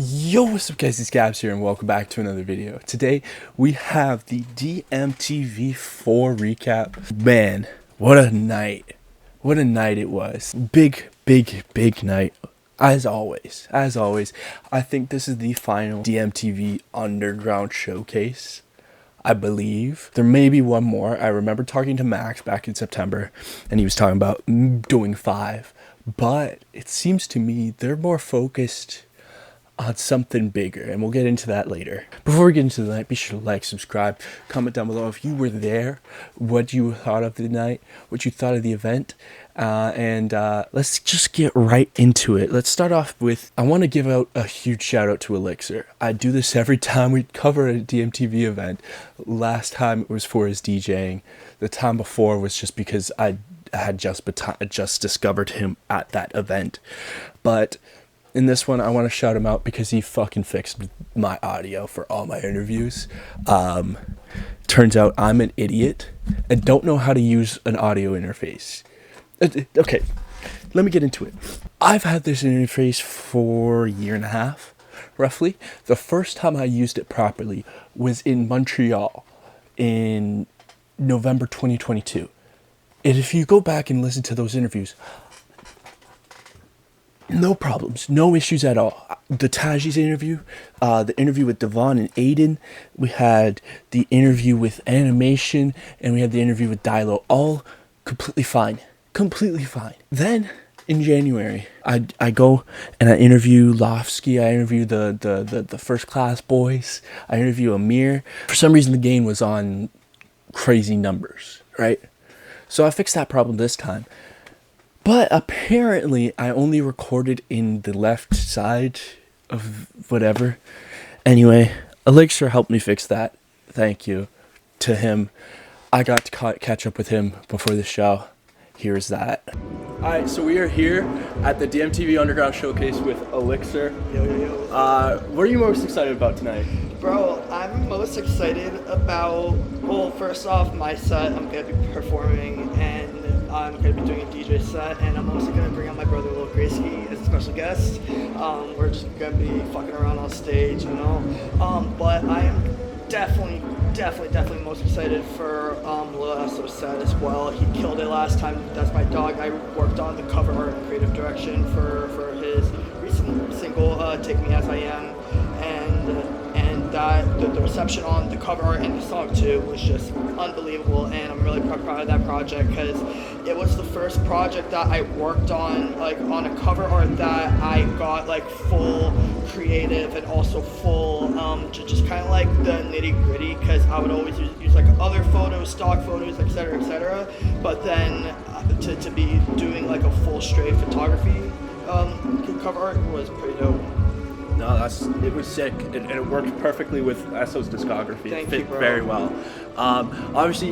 Yo, what's up guys, it's Gabzzz here and welcome back to another video. Today we have the DMTV 4 recap. Man, what a night. What a night it was. Big night. As always. I think this is the final DMTV Underground Showcase. I believe. There may be one more. I remember talking to Max back in September and he was talking about doing 5. But it seems to me they're more focused on something bigger, and we'll get into that later. Before we get into the night, be sure to like, subscribe, comment down below if you were there, what you thought of the night, what you thought of the event, and let's just get right into it. Let's start off with, I want to give out a huge shout out to Elixr. I do this every time we cover a DMTV event. Last time it was for his DJing. The time before was just because I had just discovered him at that event. But in this one, I want to shout him out because he fucking fixed my audio for all my interviews. Turns out I'm an idiot and don't know how to use an audio interface. Okay, let me get into it. I've had this interface for a year and a half, roughly. The first time I used it properly was in Montreal in November 2022. And if you go back and listen to those interviews, no problems, no issues at all. The Taji's interview, the interview with Devon and Aiden, we had the interview with Animation, and we had the interview with Dilo, all completely fine. Then in January, I go and I interview Lofsky, I interview the First Class Boys, I interview Amir. For some reason the game was on crazy numbers, right? So I fixed that problem this time. But apparently, I only recorded in the left side of whatever. Anyway, Elixr helped me fix that. Thank you to him. I got to catch up with him before the show. Here's that. Alright, so we are here at the DMTV Underground Showcase with Elixr. Yo. What are you most excited about tonight? Bro, I'm most excited about, well, first off, my set. I'm going to be performing, and I'm going to be doing a DJ set, and I'm also going to bring out my brother Lil Esso as a special guest. We're just going to be fucking around on stage, you know. But I am definitely most excited for Lil Esso's set as well. He killed it last time. That's my dog. I worked on the cover art and creative direction for his recent single, Take Me As I Am, and that the reception on the cover art and the song too was just unbelievable, and I'm really proud of that project because it was the first project that I worked on, like on a cover art that I got like full creative and also full just kind of like the nitty gritty, because I would always use like other photos, stock photos, etc., but then to be doing like a full straight photography cover art was pretty dope. No, it was sick, and it worked perfectly with Esso's discography. Thank it fit you, bro. very well. Obviously,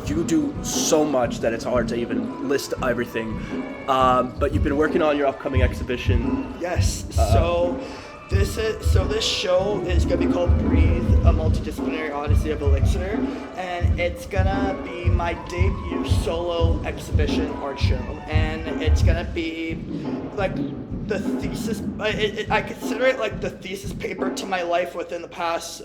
you do so much that it's hard to even list everything. But you've been working on your upcoming exhibition. Yes. This show is gonna be called Breathe, a multidisciplinary odyssey of Elixr, and it's gonna be my debut solo exhibition art show, and it's gonna be like the thesis. I consider it like the thesis paper to my life within the past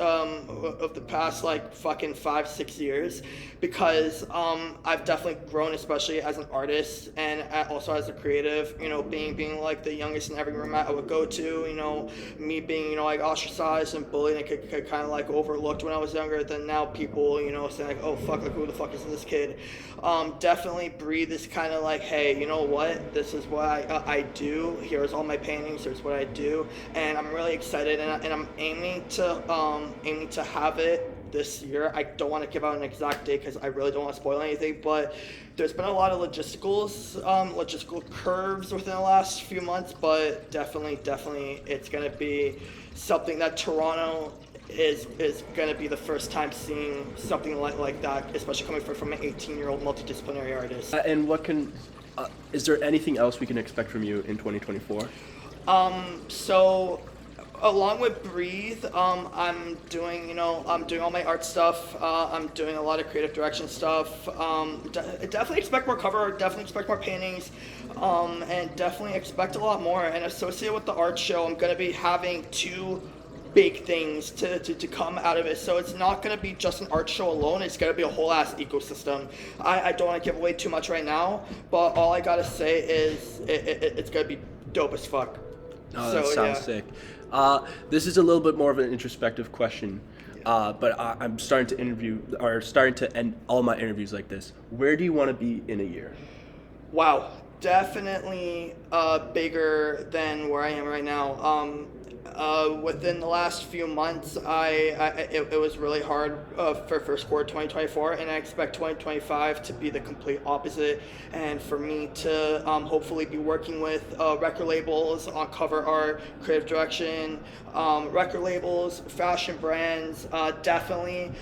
like fucking 5-6 years, because I've definitely grown, especially as an artist and also as a creative. You know, being like the youngest in every room I would go to. You know, me being, you know, like ostracized and bullied and could kind of like overlooked when I was younger. Then now people, you know, saying like, oh fuck, like who the fuck is this kid? Definitely Breathe is kind of like, hey, you know what? This is what I do. Here's all my paintings. Here's what I do, and I'm really excited, and I'm aiming to have it this year. I don't want to give out an exact date because I really don't want to spoil anything, but there's been a lot of logistical curves within the last few months, but definitely it's going to be something that Toronto is going to be the first time seeing something like that, especially coming from an 18-year-old multidisciplinary artist. And what can is there anything else we can expect from you in 2024? So along with Breathe, I'm doing all my art stuff. I'm doing a lot of creative direction stuff. Definitely expect more cover art, definitely expect more paintings. and definitely expect a lot more. And associated with the art show, I'm going to be having two big things to come out of it. So it's not going to be just an art show alone. It's going to be a whole ass ecosystem. I don't want to give away too much right now, but all I got to say is it's going to be dope as fuck. Oh, that sounds sick. This is a little bit more of an introspective question, but I'm starting to end all my interviews like this. Where do you want to be in a year? Wow, definitely bigger than where I am right now. Within the last few months, it was really hard for first quarter 2024, and I expect 2025 to be the complete opposite, and for me to hopefully be working with record labels on cover art, creative direction, record labels, fashion brands, definitely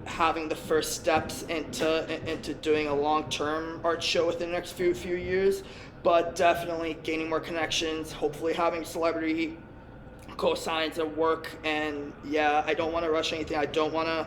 having the first steps into doing a long-term art show within the next few years, but definitely gaining more connections, hopefully having celebrity co-signs at work. And yeah, I don't want to rush anything. I don't want to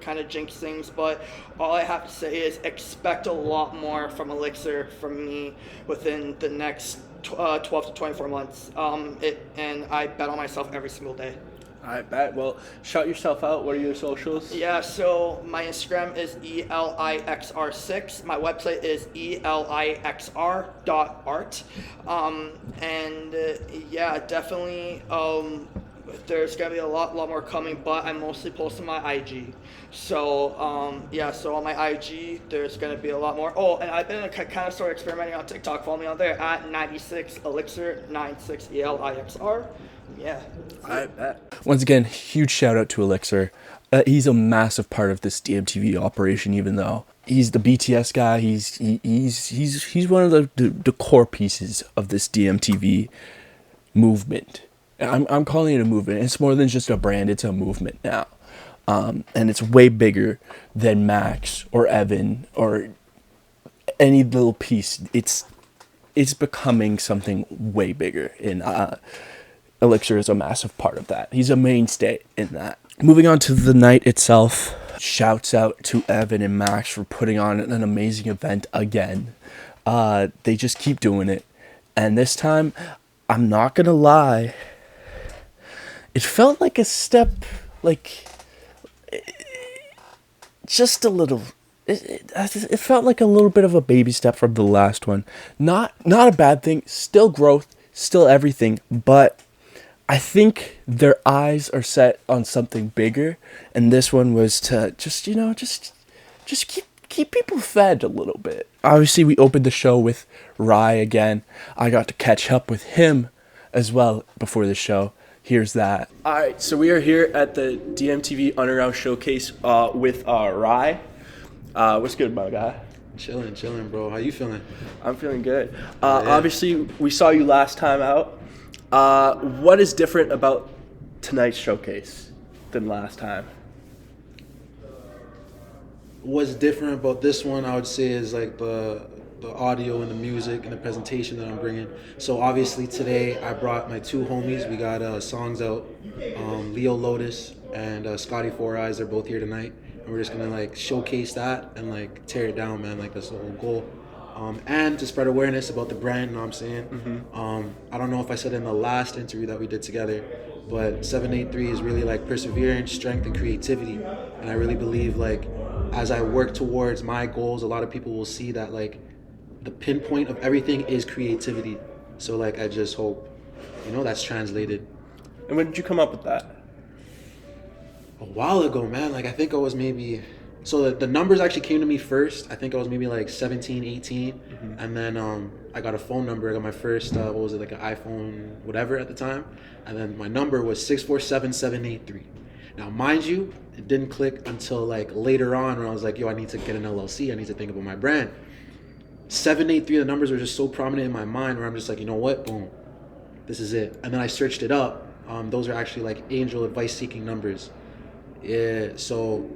kind of jinx things, but all I have to say is expect a lot more from Elixr from me within the next 12 to 24 months. And I bet on myself every single day. I bet. Well, shout yourself out. What are your socials? Yeah, so my Instagram is ELIXR6. My website is elixr.art. Yeah, definitely there's going to be a lot more coming, but I mostly post on my IG. So, yeah, so on my IG, there's going to be a lot more. Oh, and I've been kind of sort of experimenting on TikTok. Follow me on there at 96 Elixr, 96 ELIXR. Yeah. I bet. Once again, huge shout out to Elixr. He's a massive part of this DMTV operation, even though he's the BTS guy. He's one of the core pieces of this DMTV movement. I'm calling it a movement. It's more than just a brand. It's a movement now. And it's way bigger than Max or Evan or any little piece. It's becoming something way bigger. And Elixr is a massive part of that. He's a mainstay in that. Moving on to the night itself. Shouts out to Evan and Max for putting on an amazing event again. They just keep doing it. And this time, I'm not going to lie, it felt like a step, just a little. It felt like a little bit of a baby step from the last one. Not a bad thing. Still growth. Still everything. But I think their eyes are set on something bigger, and this one was to just keep people fed a little bit. Obviously, we opened the show with Rye again. I got to catch up with him as well before the show. Here's that. All right, so we are here at the DMTV Underground Showcase with Rye. What's good, my guy? Chilling, bro. How you feeling? I'm feeling good. Obviously, we saw you last time out. What is different about tonight's showcase than last time? What's different about this one, I would say, is like the audio and the music and the presentation that I'm bringing. So obviously today I brought my two homies. We got songs out. Leo Lotus and Scotty Four Eyes. They're both here tonight, and we're just gonna showcase that and tear it down, man. That's the whole goal. And to spread awareness about the brand, you know what I'm saying? Mm-hmm. I don't know if I said in the last interview that we did together, but 783 is really perseverance, strength, and creativity. And I really believe as I work towards my goals, a lot of people will see that the pinpoint of everything is creativity. So I just hope, that's translated. And when did you come up with that? A while ago, man. I think I was maybe... So the numbers actually came to me first. I think I was maybe 17, 18. Mm-hmm. And then I got a phone number. I got my first, an iPhone, whatever at the time. And then my number was 647-783. Now, mind you, it didn't click until later on when I was I need to get an LLC. I need to think about my brand. 783, the numbers were just so prominent in my mind where I'm just you know what? Boom. This is it. And then I searched it up. Those are actually angel advice seeking numbers. Yeah, so...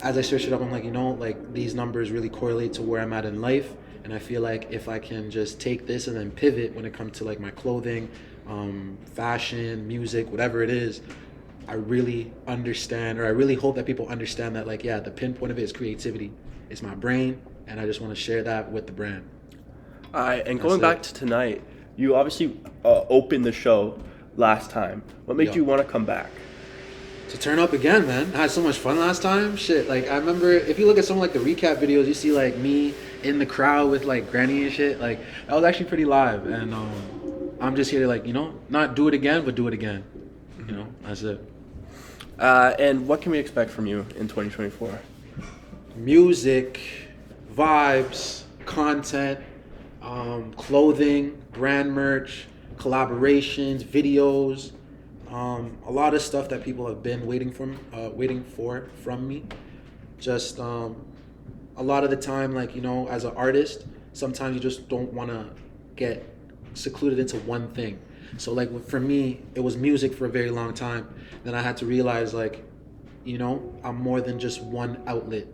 As I searched it up, I'm these numbers really correlate to where I'm at in life. And I feel if I can just take this and then pivot when it comes to my clothing, fashion, music, whatever it is, I really understand, or I really hope that people understand that the pinpoint of it is creativity. It's my brain, and I just want to share that with the brand. And going back to tonight, you obviously opened the show last time. What made you want to come back? To turn up again, man. I had so much fun last time. Shit, like I remember if you look at some like the recap videos, you see like me in the crowd with like Granny and shit. Like that was actually pretty live, and I'm just here to like, you know, not do it again, but do it again. You know, that's it. And what can we expect from you in 2024? Music, vibes, content, clothing, brand merch, collaborations, videos, a lot of stuff that people have been waiting for from me. Just a lot of the time, like, you know, as an artist, sometimes you just don't want to get secluded into one thing. So like for me, it was music for a very long time. Then I had to realize, like, you know, I'm more than just one outlet.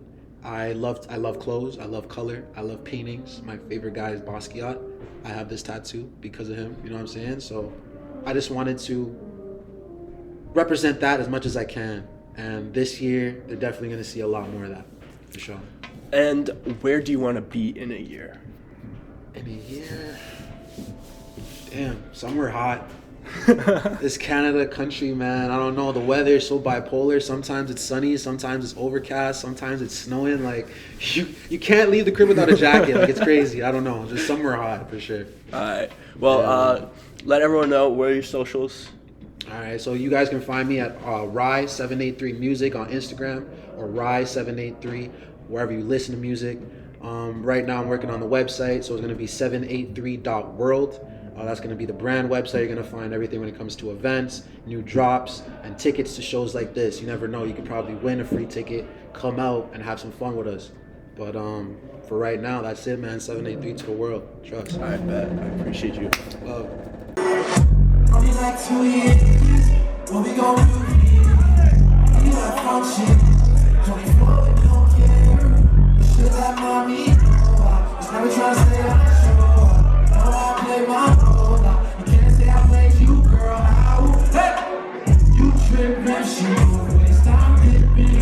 I love clothes, I love color, I love paintings. My favorite guy is Basquiat. I have this tattoo because of him, you know what I'm saying? So I just wanted to represent that as much as I can. And this year, they're definitely going to see a lot more of that, for sure. And where do you want to be in a year? In a year? Damn, somewhere hot. This Canada country, man. I don't know. The weather is so bipolar. Sometimes it's sunny, sometimes it's overcast, sometimes it's snowing. Like you can't leave the crib without a jacket. Like it's crazy. I don't know. Just somewhere hot for sure. All right. Well, let everyone know where are your socials. All right. So you guys can find me at Rye783 Music on Instagram or Rye783 wherever you listen to music. Right now I'm working on the website, so it's gonna be 783.world. That's going to be the brand website. You're going to find everything when it comes to events, new drops, and tickets to shows like this. You never know. You could probably win a free ticket, come out, and have some fun with us. But for right now, that's it, man. 783 to the world. Trust. I bet. I appreciate you. Love. Only like 2 years. What we gon' do here? We got function. 24, we don't care. The shit that mommy know. Just never try to stay on the show. I play my role now. You can't say I played you, girl. How? Hey! You trippin', she waste time dipping.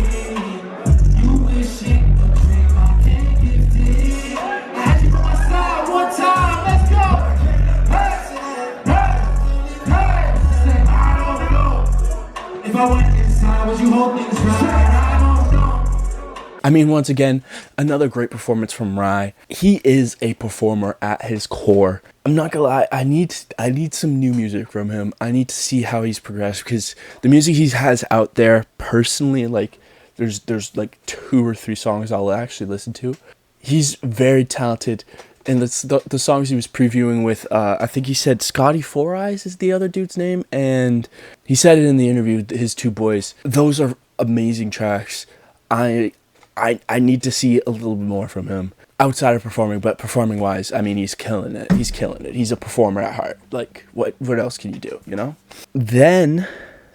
You wishing a dream I can't give it. I had you on my side one time. Let's go! Hey! Hey! Hey! Say, I don't know. If I went inside, would you hold things right? I don't know. I mean, once again, another great performance from Rye. He is a performer at his core. I'm not gonna lie, I need some new music from him. I need to see how he's progressed, because the music he has out there, personally, like there's like 2 or 3 songs I'll actually listen to. He's very talented, and the songs he was previewing with, I think he said Scotty Four Eyes is the other dude's name, and he said it in the interview, his 2 boys. Those are amazing tracks. I need to see a little bit more from him outside of performing, but performing wise, I mean, he's killing it. He's a performer at heart. Like, what else can you do, you know? Then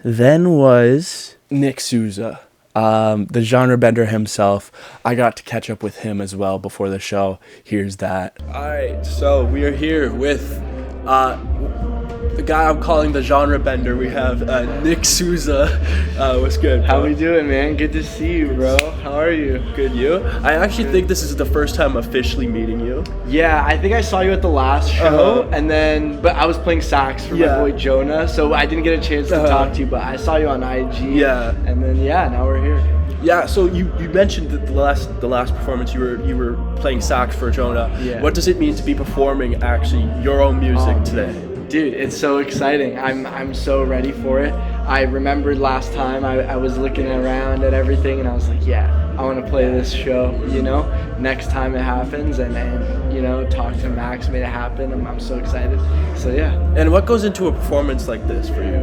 was Nick Souza, the genre bender himself. I got to catch up with him as well before the show. Here's that. All right, so we are here with the guy I'm calling the genre bender. We have Nick Souza. What's good, bro? How we doing, man? Good to see you, bro. How are you? Good, you? I actually think this is the first time officially meeting you. Yeah, I think I saw you at the last show, but I was playing sax for my boy Jonah, so I didn't get a chance to talk to you, but I saw you on IG. Yeah. And then now we're here. Yeah, so you mentioned that the last performance you were playing sax for Jonah. Yeah. What does it mean to be performing actually your own music today? Dude, it's so exciting. I'm so ready for it. I remembered last time I was looking around at everything, and I was like, yeah, I want to play this show, you know, next time it happens, and you know, talk to Max, made it happen. I'm so excited. So yeah. And what goes into a performance like this for you?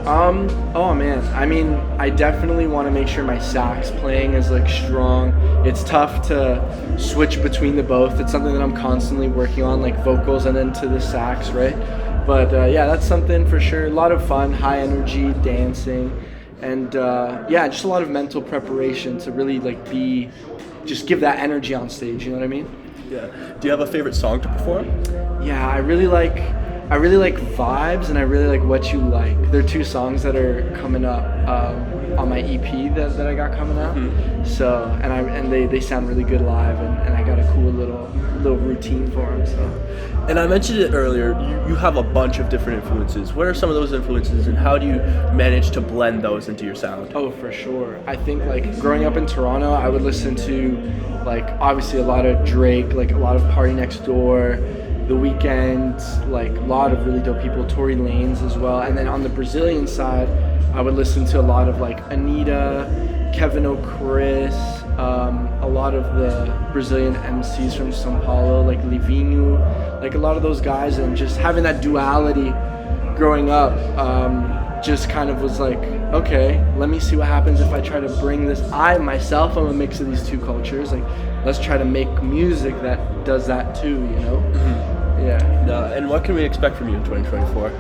Oh man, I mean, I definitely want to make sure my sax playing is like strong. It's tough to switch between the both. It's something that I'm constantly working on, like vocals and then to the sax, right? But yeah, that's something for sure. A lot of fun, high energy, dancing, and yeah, just a lot of mental preparation to really like just give that energy on stage. You know what I mean? Yeah. Do you have a favorite song to perform? Yeah, I really like I really like Vibes and I really like What You Like. They're two songs that are coming up on my EP that I got coming out. So and they sound really good live, and I got a cool little routine for them. So. And I mentioned it earlier, you have a bunch of different influences. What are some of those influences, and how do you manage to blend those into your sound? Oh, for sure. I think like growing up in Toronto, I would listen to like obviously a lot of Drake, like a lot of Party Next Door, The Weeknd, like a lot of really dope people, Tory Lanez as well. And then on the Brazilian side, I would listen to a lot of like Anitta, Kevin O'Chris, a lot of the Brazilian MCs from São Paulo, like Livinho, like a lot of those guys, and just having that duality growing up, just kind of was like, okay, let me see what happens if I try to bring this. I'm a mix of these two cultures. Like, let's try to make music that does that too, you know? Yeah. And what can we expect from you in 2024?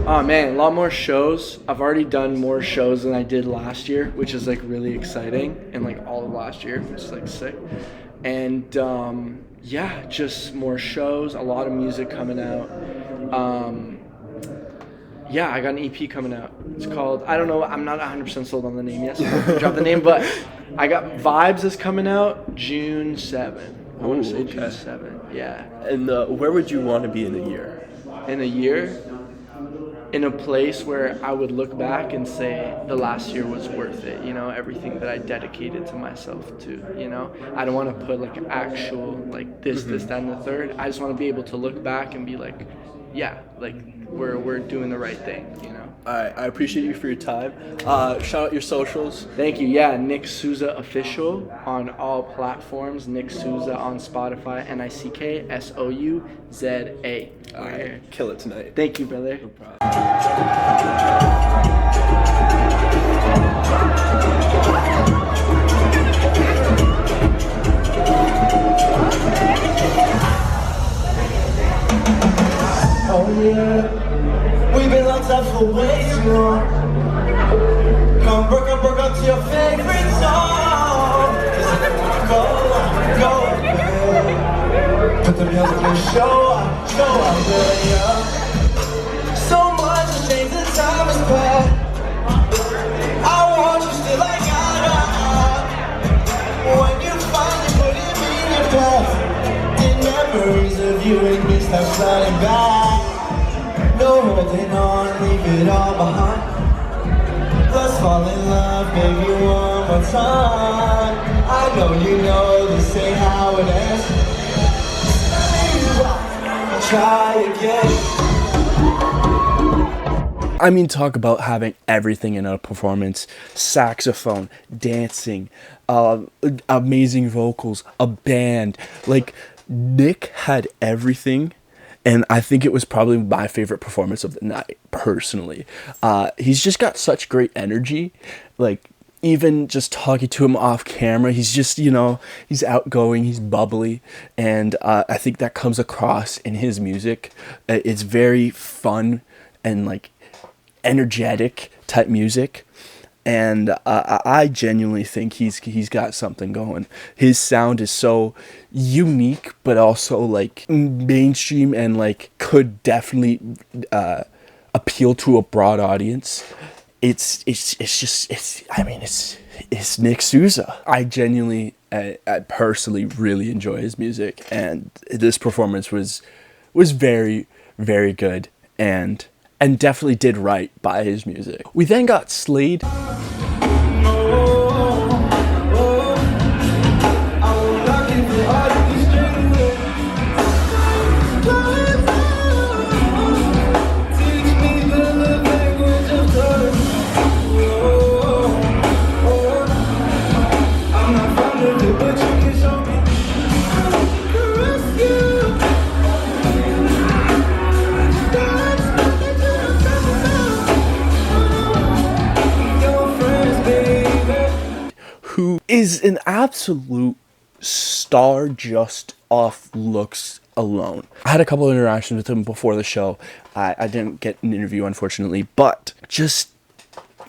Oh man, a lot more shows. I've already done more shows than I did last year, which is like really exciting, and like all of last year, which is like sick. And yeah, just more shows, a lot of music coming out. Yeah, I got an EP coming out. It's called, I don't know, I'm not 100% sold on the name yet, so I'm gonna drop the name, but I got Vibes is coming out June 7th. I want to say June 7th, yeah. And where would you want to be in a year? In a year? In a place where I would look back and say the last year was worth it, you know, everything that I dedicated to myself to, you know. I don't want to put like actual, like this, that, and the third. I just want to be able to look back and be like, yeah, like we're doing the right thing, you know. I appreciate you for your time. Shout out your socials. Thank you. Yeah, Nick Souza official on all platforms. Nick Souza on Spotify. NickSouza. All right, kill it tonight. Thank you, brother. No problem. Oh yeah, we've been locked up for way too long. Come broke up to your favorite song. 'Cause I don't wanna go away. Put the music on, show up, yeah. So much has changed, the time has passed. I want you still like when you finally put it in your past. The memories of you and me start flooding back. No holding on, leave it all behind. Let's fall in love, baby, one more time. I know you know this ain't how it ends. Try again. I mean, talk about having everything in a performance: saxophone, dancing, amazing vocals, a band. Like, Nick had everything, and I think it was probably my favorite performance of the night, personally. He's just got such great energy. Like, even just talking to him off camera, he's just, you know, he's outgoing, he's bubbly, and I think that comes across in his music. It's very fun and, like, energetic type music, and I genuinely think he's got something going. His sound is so unique, but also like mainstream, and like could definitely appeal to a broad audience. It's Nick Souza. I genuinely, I personally really enjoy his music, and this performance was very, very good, and definitely did right by his music. We then got Slayde. Who is an absolute star just off looks alone. I had a couple of interactions with him before the show. I didn't get an interview, unfortunately, but just,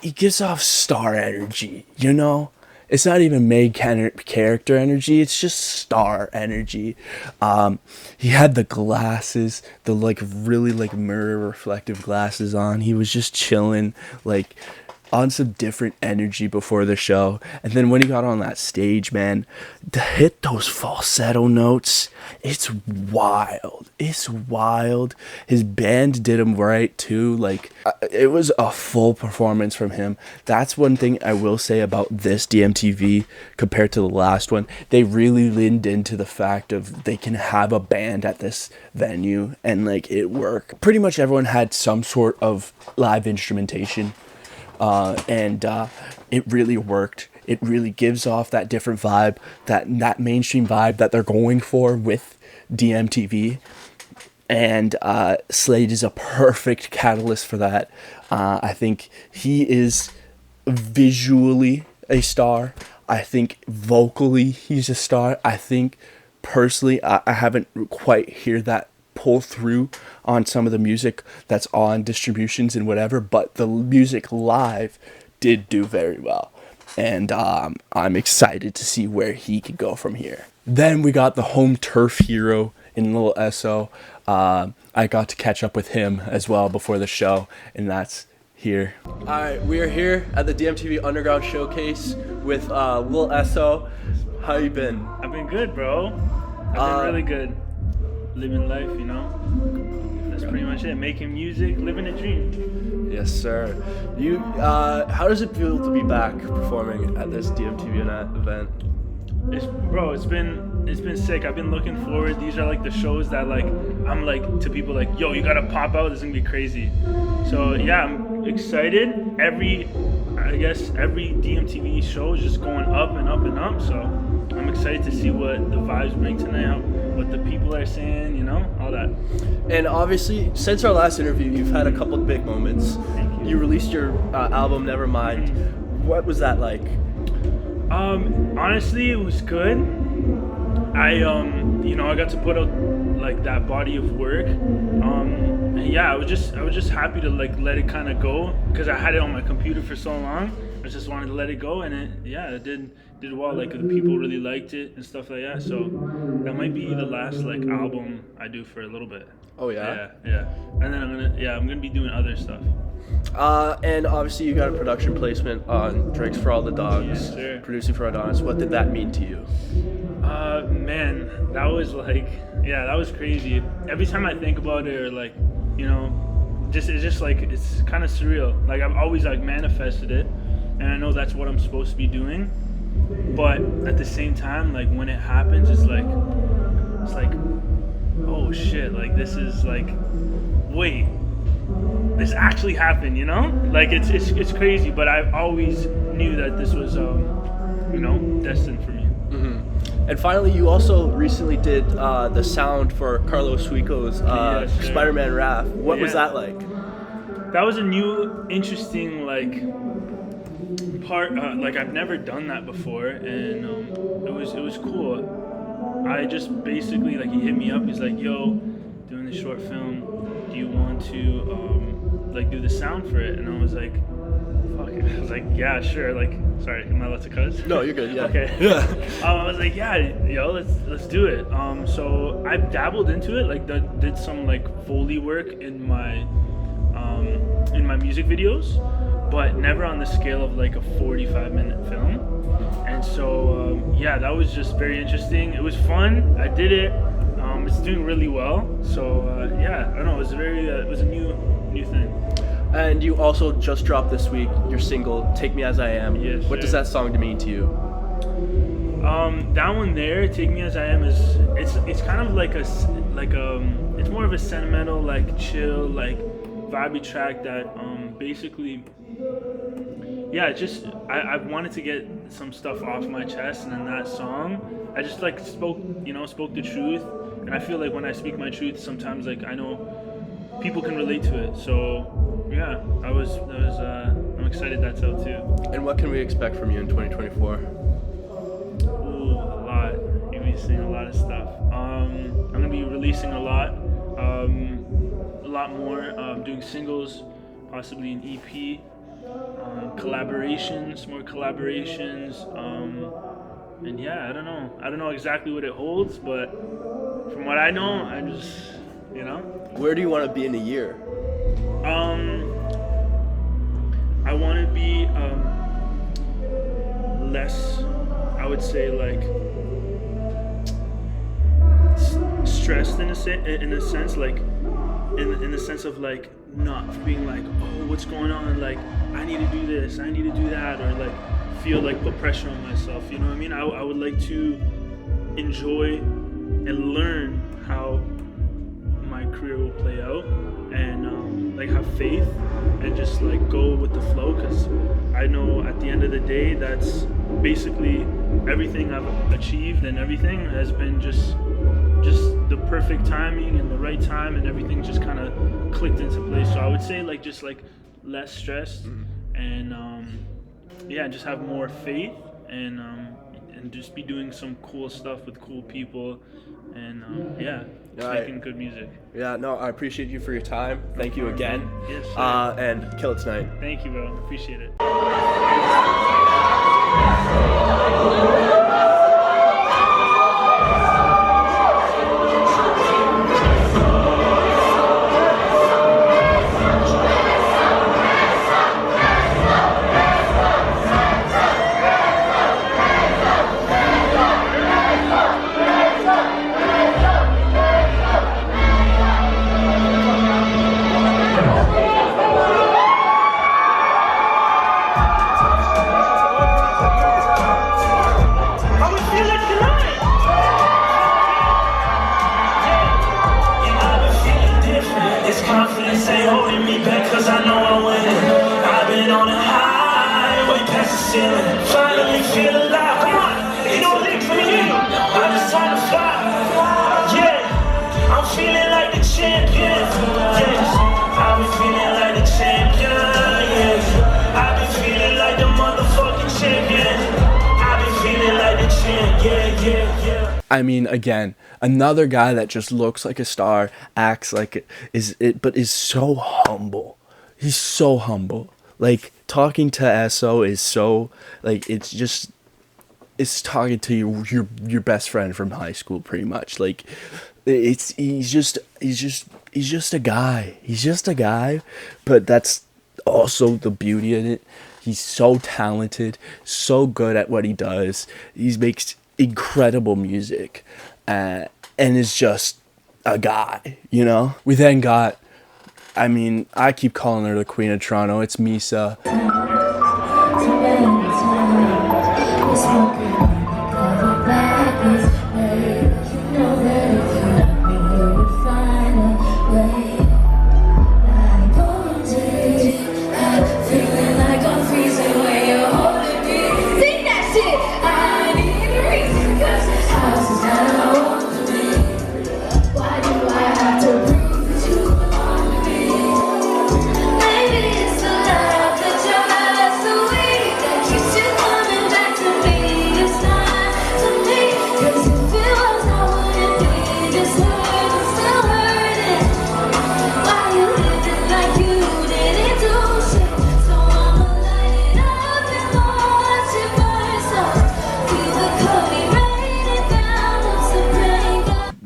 he gives off star energy, you know? It's not even main character energy. It's just star energy. He had the glasses, the like really like mirror reflective glasses on. He was just chilling, like on some different energy before the show. And then when he got on that stage, man, to hit those falsetto notes, it's wild. It's wild. His band did him right too. Like, it was a full performance from him. That's one thing I will say about this DMTV compared to the last one. They really leaned into the fact of they can have a band at this venue and like it work. Pretty much everyone had some sort of live instrumentation. And it really worked. It really gives off that different vibe, that mainstream vibe that they're going for with DMTV. And Slayde is a perfect catalyst for that. I think he is visually a star. I think vocally he's a star. I think personally I haven't quite heard that pull through on some of the music that's on distributions and whatever, but the music live did do very well, and I'm excited to see where he could go from here. Then we got the home turf hero in Lil Esso. I got to catch up with him as well before the show, and that's here. Alright, we are here at the DMTV Underground Showcase with Lil Esso. How you been? I've been good, bro. I've been really good. Living life, you know. That's pretty much it. Making music, living a dream. Yes, sir. You, how does it feel to be back performing at this DMTV event? It's been sick. I've been looking forward. These are like the shows that like I'm like to people like, yo, you gotta pop out. This is gonna be crazy. So yeah, I'm excited. Every DMTV show is just going up and up and up. So I'm excited to see what the vibes bring tonight, what the people are saying, you know, all that. And obviously, since our last interview, you've had a couple of big moments. Thank you. You released your album, Nevermind. What was that like? Honestly, it was good. I got to put out like that body of work. And yeah, I was just happy to like let it kind of go because I had it on my computer for so long. I just wanted to let it go, and it did well. Like the people really liked it and stuff like that. So that might be the last like album I do for a little bit. Oh yeah. Yeah. And then I'm gonna be doing other stuff. And obviously you got a production placement on Drake's For All the Dogs, Yes, sir. producing for Adonis. What did that mean to you? Man, that was like, yeah, that was crazy. Every time I think about it, or like, you know, it's just like, it's kind of surreal. Like I've always like manifested it, and I know that's what I'm supposed to be doing. But at the same time, like when it happens, it's like, oh shit, like this is like, wait, this actually happened, you know? Like it's crazy, but I always knew that this was, destined for me. Mm-hmm. And finally, you also recently did the sound for Carlos Suico's Yes, sir. Spider-Man Wrath. What was Yeah. that like? That was a new, interesting like part. Like I've never done that before, and it was cool. I just basically like he hit me up. He's like, "Yo, doing this short film. Do you want to like do the sound for it?" And I was like, "Fuck it." I was like, "Yeah, sure." Like, sorry, am I allowed to cuss? No, you're good. Yeah. Okay. Yeah. I was like, "Yeah, yo, let's do it." So I dabbled into it. Like, did some like Foley work in my music videos, but never on the scale of like a 45-minute film. And so that was just very interesting. It was fun. I did it. It's doing really well. So I don't know. It was it was a new thing. And you also just dropped this week your single "Take Me As I Am." Yes, What does sir. that song mean to you? That one there, "Take Me As I Am," it's kind of like it's more of a sentimental, like chill, like vibey track that basically, yeah, I wanted to get some stuff off my chest, and in that song I just like spoke the truth, and I feel like when I speak my truth, sometimes like I know people can relate to it. So yeah, I'm excited that's out too. And what can we expect from you in 2024? Ooh, a lot. You're gonna be seeing a lot of stuff. I'm gonna be releasing a lot more. Doing singles, possibly an EP. collaborations, more collaborations. And yeah, I don't know exactly what it holds, but from what I know, I just, you know. Where do you want to be in a year? I want to be less, I would say, like stressed in a sense, like in the sense of like not being like, oh, what's going on? Like, I need to do this, I need to do that, or like feel like put pressure on myself. You know what I mean? I would like to enjoy and learn how my career will play out, and like have faith and just like go with the flow, because I know at the end of the day that's basically everything I've achieved, and everything has been just the perfect timing and the right time, and everything just kind of clicked into place. So I would say like just like less stressed, and yeah, just have more faith, and just be doing some cool stuff with cool people, and yeah, just making good music. Yeah, no, I appreciate you for your time. Thank you again. Yes, sir. And kill it tonight. Thank you, bro. Appreciate it. Finally feel alive. Come on, you know Elixr, let me hear you. I just time to fly. Yeah, I'm feeling like the champion. Yes, I've been feeling like the champion. Yes, I've been feeling like the motherfucking champion. I've been feeling like the champ. Yeah. I mean, again, another guy that just looks like a star, acts like it, but is so humble. He's so humble. Like, talking to Esso is so, like, it's talking to your best friend from high school, pretty much. Like, he's just a guy. He's just a guy, but that's also the beauty of it. He's so talented, so good at what he does. He makes incredible music, and is just a guy, you know? We then got, I mean, I keep calling her the Queen of Toronto. It's Misaa.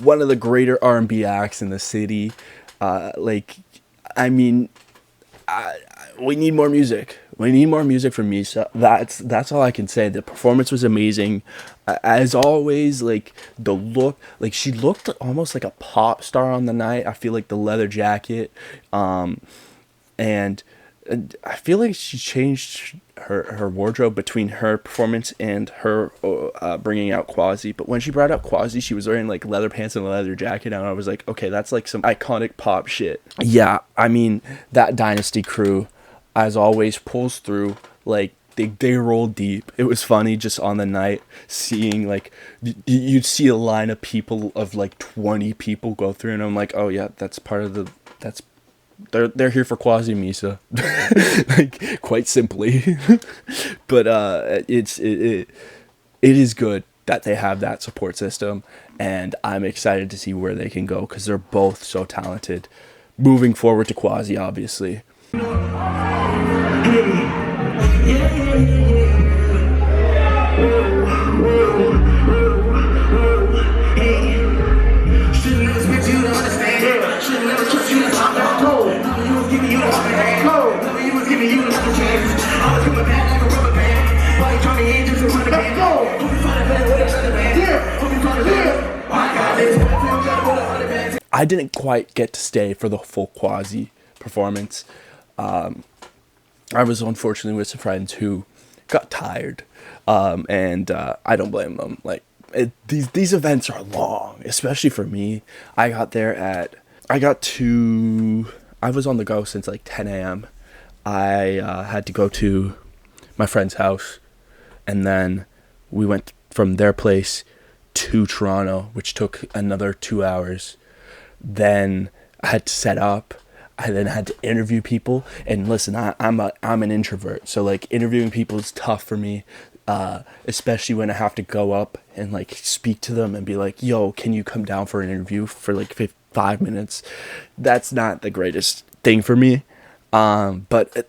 One of the greater R&B acts in the city. Like, I mean, we need more music. We need more music from Misaa. That's all I can say. The performance was amazing, as always. Like, the look, like, she looked almost like a pop star on the night. I feel like the leather jacket, and I feel like she changed her wardrobe between her performance and her bringing out Kwazii. But when she brought out Kwazii, she was wearing like leather pants and a leather jacket, and I was like, okay, that's like some iconic pop shit. Yeah, I mean, that Dynasty crew, as always, pulls through. Like, they roll deep. It was funny just on the night seeing, like, you'd see a line of people of like 20 people go through, and I'm like, oh yeah, that's part of the, that's, they're here for Kwazii, Misaa. Like, quite simply. But it is good that they have that support system, and I'm excited to see where they can go, because they're both so talented. Moving forward to Kwazii, obviously. Hey. I didn't quite get to stay for the full Kwazii performance. I was unfortunately with some friends who got tired, and I don't blame them. Like these events are long, especially for me. I was on the go since like 10 a.m. I had to go to my friend's house, and then we went from their place to Toronto, which took another 2 hours. Then I had to set up. I then had to interview people. And listen, I'm an introvert, so like interviewing people is tough for me, especially when I have to go up and like speak to them and be like, "Yo, can you come down for an interview for like 5 minutes?" That's not the greatest thing for me. But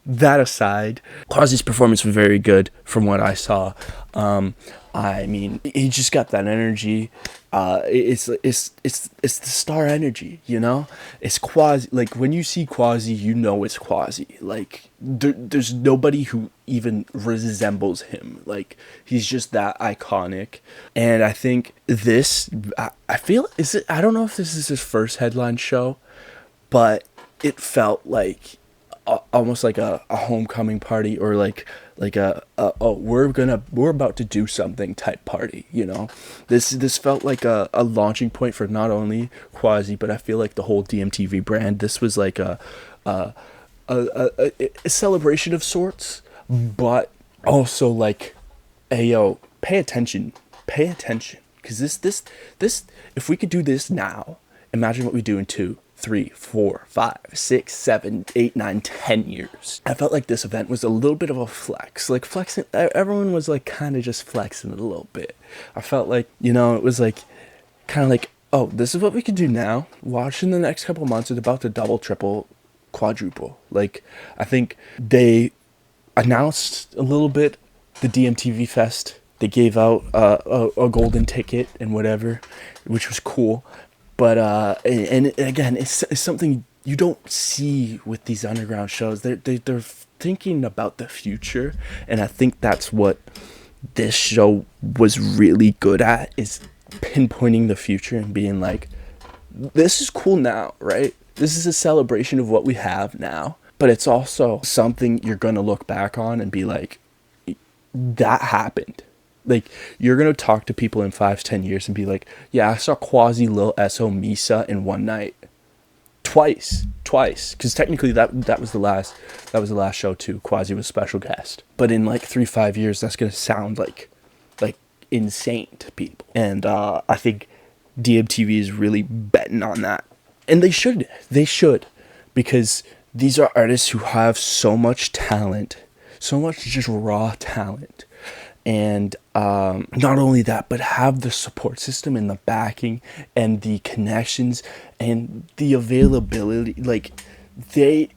that aside, Kwazii's performance was very good from what I saw. I mean, he just got that energy. It's the star energy, you know. It's Kwazii. Like when you see Kwazii, you know it's Kwazii. Like there's nobody who even resembles him. Like he's just that iconic. And I think this, I feel, I don't know if this is his first headline show, but it felt like almost like a homecoming party, or like a we're about to do something type party, you know. This felt like a launching point for not only Kwazii, but I feel like the whole DMTV brand. This was like a celebration of sorts, but also like, hey yo, pay attention, because this if we could do this now, imagine what we do in 2, 3, 4, 5, 6, 7, 8, 9, 10 years. I felt like this event was a little bit of a flex. Like flexing, everyone was like kind of just flexing it a little bit. I felt like, you know, it was like kind of like, oh, this is what we can do now. Watch in the next couple months, it's about to double, triple, quadruple. Like I think they announced a little bit the DMTV Fest. They gave out a golden ticket and whatever, which was cool. But and again, it's something you don't see with these underground shows. They're thinking about the future, and I think that's what this show was really good at, is pinpointing the future and being like, this is cool now, right? This is a celebration of what we have now, but it's also something you're gonna look back on and be like, that happened. Like, you're going to talk to people in 5 to 10 years and be like, yeah, I saw Kwazii, Lil Esso, Misaa in one night. Twice. Because technically that was the last show too. Kwazii was special guest. But in like 3-5 years, that's going to sound like insane to people. And I think DMTV is really betting on that. And they should. Because these are artists who have so much talent, so much just raw talent. And not only that, but have the support system and the backing and the connections and the availability. Like, they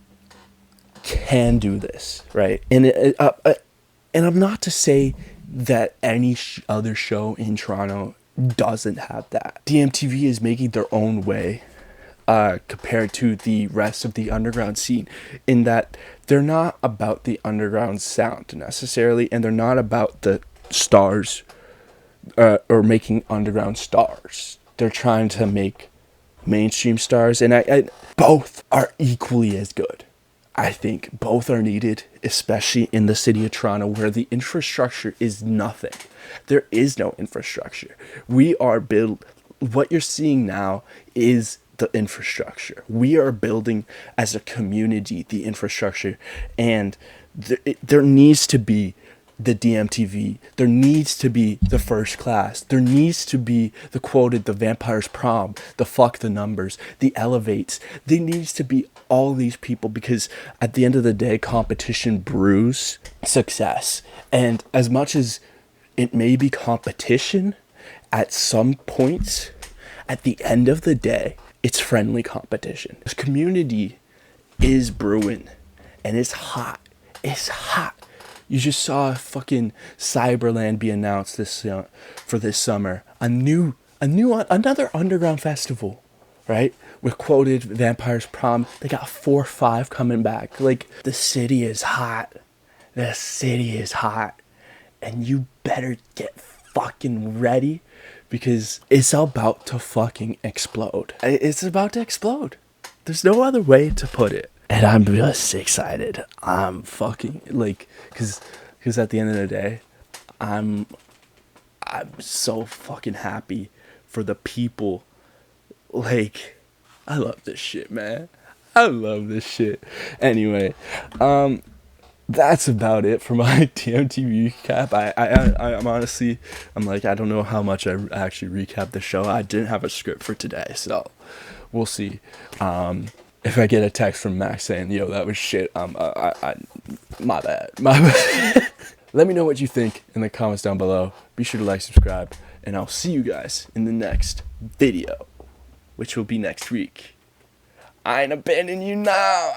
can do this, right? And and I'm not to say that any other show in Toronto doesn't have that. DMTV is making their own way compared to the rest of the underground scene, in that they're not about the underground sound necessarily, and they're not about the stars or making underground stars. They're trying to make mainstream stars, and I both are equally as good. I think both are needed, especially in the city of Toronto, where the infrastructure is nothing. There is no infrastructure. We are what you're seeing now is the infrastructure. We are building as a community the infrastructure, and there needs to be the DMTV. There needs to be the First Class. There needs to be the Quoted, the Vampire's Prom, the Fuck the Numbers, the Elevates. There needs to be all these people, because at the end of the day, competition brews success. And as much as it may be competition at some points, at the end of the day, it's friendly competition. This community is brewing, and it's hot. It's hot. You just saw fucking Cyberland be announced for this summer. Another underground festival. right? With Quoted, Vampire's Prom, they got 4 or 5 coming back. Like, the city is hot. The city is hot. And you better get fucking ready, because it's about to fucking explode. It's about to explode. There's no other way to put it. And I'm just excited. I'm fucking, like, because at the end of the day, I'm so fucking happy for the people. Like, I love this shit, man. I love this shit. Anyway, that's about it for my DMTV recap. I'm honestly, I'm like, I don't know how much I actually recapped the show. I didn't have a script for today, so we'll see. If I get a text from Max saying, yo, that was shit, my bad. Let me know what you think in the comments down below. Be sure to like, subscribe, and I'll see you guys in the next video, which will be next week. I ain't abandoning you now.